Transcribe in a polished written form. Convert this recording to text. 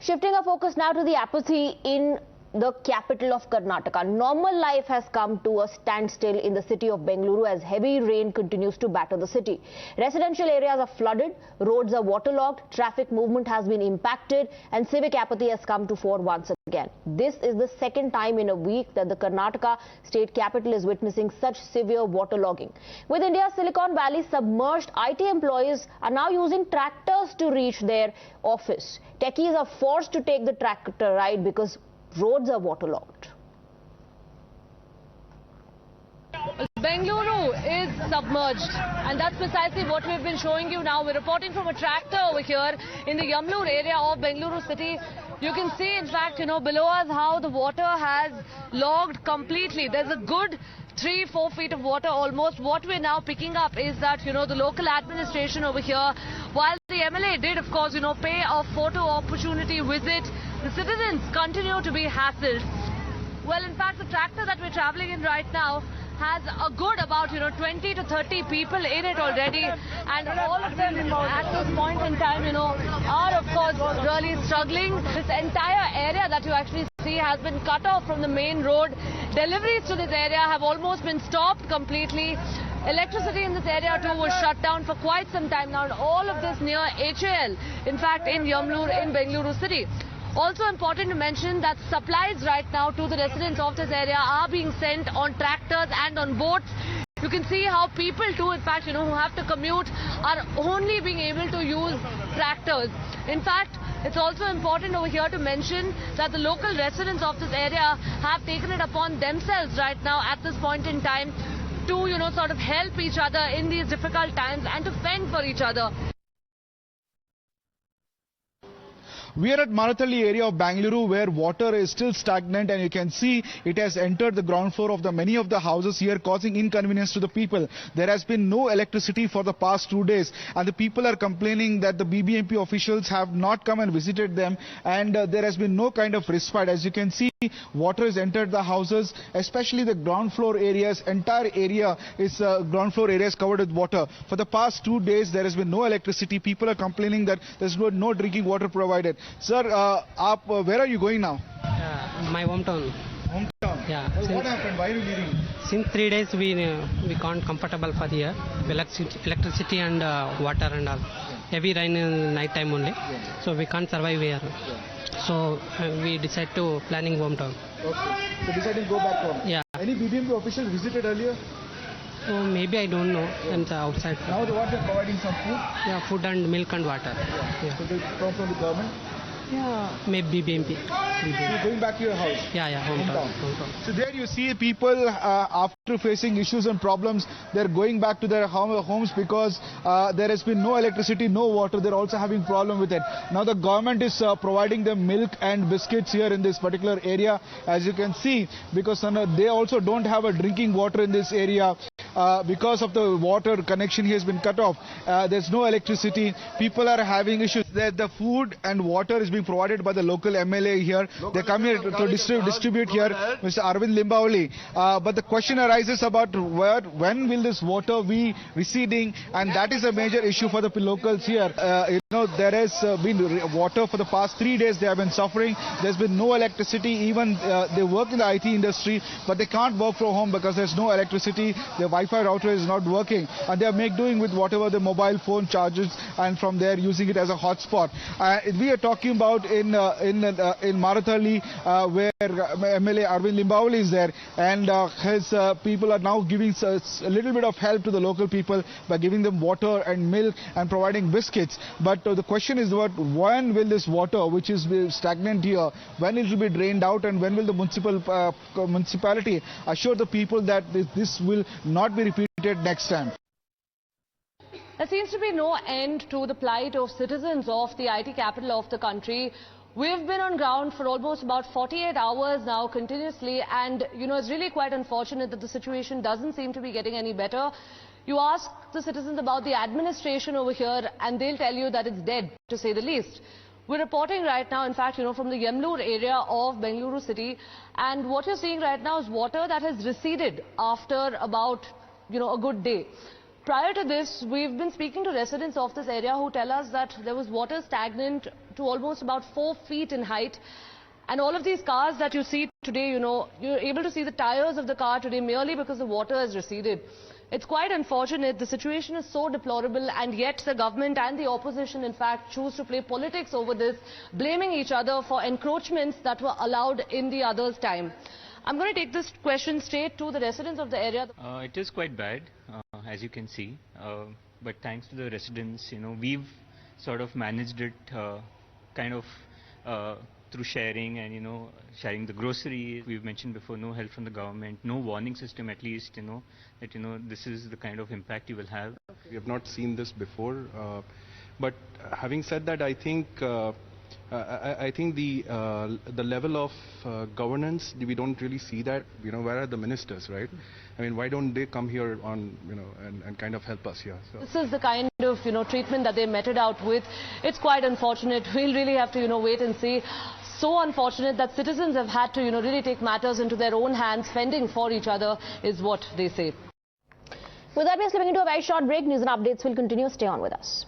Shifting our focus now to the apathy in the capital of Karnataka. Normal life has come to a standstill in the city of Bengaluru as heavy rain continues to batter the city. Residential areas are flooded, roads are waterlogged, traffic movement has been impacted, and civic apathy has come to fore once again. This is the second time in a week that the Karnataka state capital is witnessing such severe waterlogging. With India's Silicon Valley submerged, IT employees are now using tractors to reach their office. Techies are forced to take the tractor ride because roads are waterlogged. Bengaluru is submerged, and that's precisely what we've been showing you now. We're reporting from a tractor over here in the Yemalur area of Bengaluru city. You can see, in fact, below us how the water has logged completely. There's a good 3-4 feet of water almost. What we're now picking up is that, the local administration over here, while the MLA did, of course, pay a photo opportunity visit, the citizens continue to be hassled. Well, in fact, the tractor that we're traveling in right now has a good about, 20 to 30 people in it already. And all of them at this point in time, are, of course, really struggling. This entire area that you actually see has been cut off from the main road. Deliveries to this area have almost been stopped completely. Electricity in this area too was shut down for quite some time now. And all of this near HAL, in fact, in Yemalur, in Bengaluru city. Also important to mention that supplies right now to the residents of this area are being sent on tractors and on boats. You can see how people too, in fact, who have to commute are only being able to use tractors. In fact, it's also important over here to mention that the local residents of this area have taken it upon themselves right now at this point in time to, sort of help each other in these difficult times and to fend for each other. We are at Marathahalli area of Bengaluru where water is still stagnant, and you can see it has entered the ground floor of many of the houses here, causing inconvenience to the people. There has been no electricity for the past 2 days, and the people are complaining that the BBMP officials have not come and visited them, and there has been no kind of respite. As you can see, water has entered the houses, especially the ground floor areas. Entire area is ground floor areas covered with water. For the past 2 days, there has been no electricity. People are complaining that there's no drinking water provided. Sir, where are you going now? My hometown. Hometown? Yeah. Well, what happened? Why are you leaving? Since 3 days we can't comfortable for the electricity and water and all. Heavy rain in night time only. Yeah. So we can't survive here. Yeah. So we decide to planning hometown. Okay. So decided to go back home. Yeah. Any BBMP officials visited earlier? So maybe I don't know. I'm outside. Now what they're providing some food? Yeah, food and milk and water. Yeah. So they come from the government? Yeah. Maybe BBMP. You're going back to your house? Yeah, hometown. So there you see people after facing issues and problems, they're going back to their homes because there has been no electricity, no water. They're also having problem with it. Now the government is providing them milk and biscuits here in this particular area, as you can see, because they also don't have a drinking water in this area. Because of the water connection has been cut off. There's no electricity. People are having issues. The food and water is being provided by the local MLA here. They come here to distribute here, Mr. Arvind Limbavali. But the question arises about when will this water be receding, and that is a major issue for the locals here. There has been water for the past 3 days. They have been suffering. There's been no electricity. Even they work in the IT industry, but they can't work from home because there's no electricity. Their Wi-Fi router is not working, and they are doing with whatever the mobile phone charges, and from there using it as a hotspot. We are talking about in Marathahalli where MLA Arvind Limbavali is there, and his people are now giving a little bit of help to the local people by giving them water and milk and providing biscuits. But the question is when will this water, which is stagnant here, when it will be drained out, and when will the municipality assure the people that this will not be repeated next time? There seems to be no end to the plight of citizens of the IT capital of the country. We've been on ground for almost about 48 hours now continuously, and it's really quite unfortunate that the situation doesn't seem to be getting any better. You ask the citizens about the administration over here and they'll tell you that it's dead, to say the least. We're reporting right now, in fact, from the Yemalur area of Bengaluru city, and what you're seeing right now is water that has receded after about, a good day. Prior to this, we've been speaking to residents of this area who tell us that there was water stagnant to almost about 4 feet in height. And all of these cars that you see today, you're able to see the tires of the car today merely because the water has receded. It's quite unfortunate. The situation is so deplorable, and yet the government and the opposition, in fact, choose to play politics over this, blaming each other for encroachments that were allowed in the other's time. I'm going to take this question straight to the residents of the area. It is quite bad, as you can see, but thanks to the residents, we've sort of managed it through sharing and, sharing the groceries. We've mentioned before, no help from the government, no warning system at least, that, this is the kind of impact you will have. We have not seen this before, but having said that, I think the level of governance, we don't really see that. Where are the ministers, right? I mean, why don't they come here on, and kind of help us here? So. This is the kind of, treatment that they meted out with. It's quite unfortunate. We'll really have to, wait and see. So unfortunate that citizens have had to, really take matters into their own hands, fending for each other is what they say. With that, we're slipping into a very short break. News and updates will continue. Stay on with us.